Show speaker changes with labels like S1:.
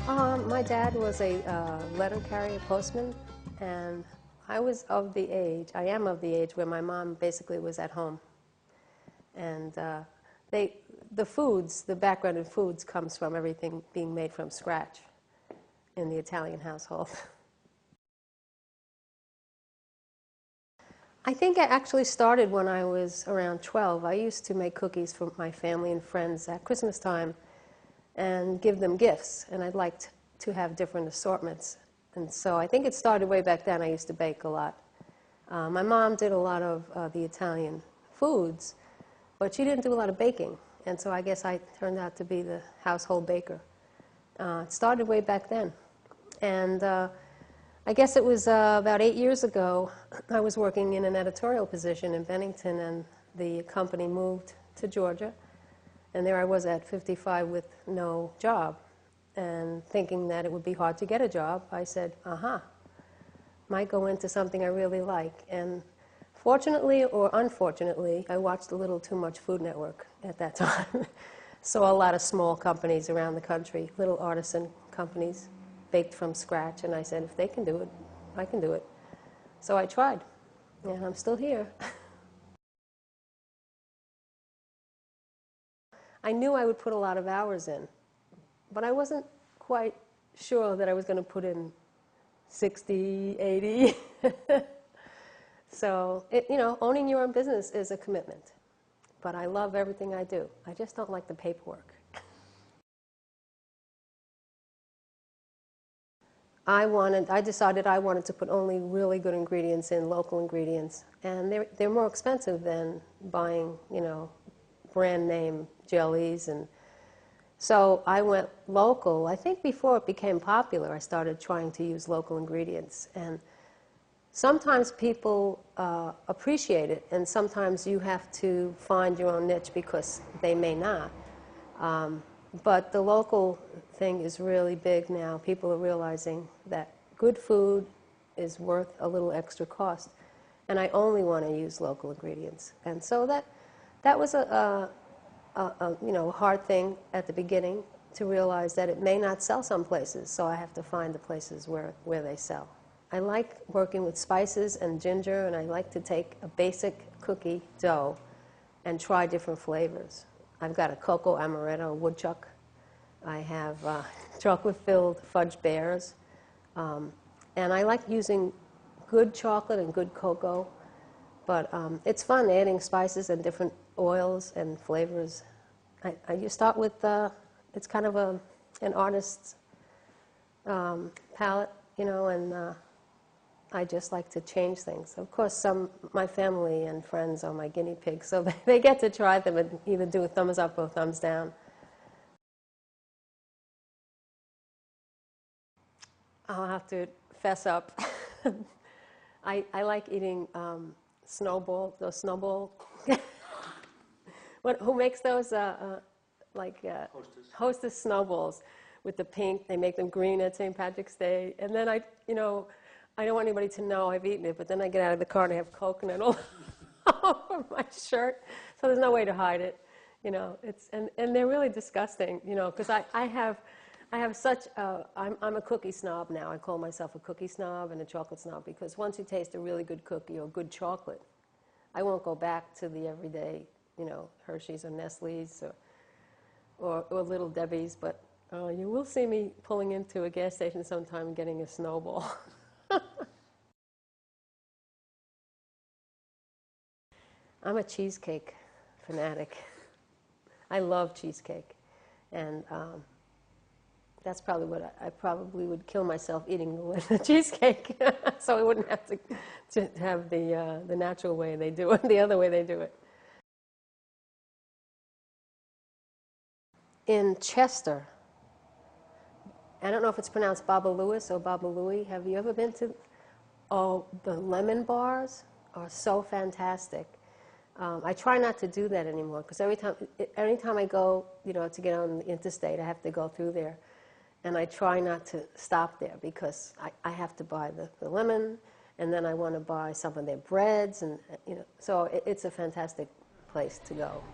S1: My dad was a letter carrier postman, and I was of the age, I am of the age where my mom basically was at home. And the foods, the background in foods comes from everything being made from scratch in the Italian household. I think I actually started when I was around 12. I used to make cookies for my family and friends at Christmas time and give them gifts, and I'd like to have different assortments. And so I think it started way back then. I used to bake a lot. My mom did a lot of the Italian foods, but she didn't do a lot of baking, and so I guess I turned out to be the household baker. It started way back then. And I guess it was about 8 years ago, I was working in an editorial position in Bennington, and the company moved to Georgia. And there I was at 55 with no job. And thinking that it would be hard to get a job, I said, might go into something I really like. And fortunately or unfortunately, I watched a little too much Food Network at that time. Saw a lot of small companies around the country, little artisan companies, baked from scratch. And I said, if they can do it, I can do it. So I tried, and I'm still here. I knew I would put a lot of hours in, but I wasn't quite sure that I was going to put in 60, 80. So, owning your own business is a commitment. But I love everything I do. I just don't like the paperwork. I decided I wanted to put only really good ingredients in, local ingredients. And they're more expensive than buying, brand name jellies. And so I went local. I think before it became popular, I started trying to use local ingredients. And sometimes people appreciate it, and sometimes you have to find your own niche because they may not. But the local thing is really big now. People are realizing that good food is worth a little extra cost. And I only want to use local ingredients. And so that was a hard thing at the beginning to realize that it may not sell some places, so I have to find the places where they sell. I like working with spices and ginger, and I like to take a basic cookie dough and try different flavors. I've got a cocoa amaretto woodchuck. I have chocolate-filled fudge bears. And I like using good chocolate and good cocoa. But it's fun adding spices and different oils and flavors. You start with, it's kind of an artist's palette, and I just like to change things. Of course, my family and friends are my guinea pigs, so they get to try them and either do a thumbs up or thumbs down. I'll have to fess up. I like eating those snowball. Who makes those, Hostess snowballs with the pink? They make them green at St. Patrick's Day. And then I don't want anybody to know I've eaten it, but then I get out of the car and I have coconut all over my shirt. So there's no way to hide it. And they're really disgusting, because I have such I'm a cookie snob now. I call myself a cookie snob and a chocolate snob, because once you taste a really good cookie or good chocolate, I won't go back to the everyday, Hershey's or Nestle's or Little Debbie's, but you will see me pulling into a gas station sometime and getting a snowball. I'm a cheesecake fanatic. I love cheesecake, and that's probably what I probably would kill myself eating the cheesecake, so I wouldn't have to have the natural way they do it, the other way they do it. In Chester, I don't know if it's pronounced Baba Louis or Baba Louie. Have you ever been to? Oh, the lemon bars are so fantastic. I try not to do that anymore, because anytime I go, to get on the interstate, I have to go through there. And I try not to stop there, because I have to buy the lemon, and then I want to buy some of their breads, and so it's a fantastic place to go.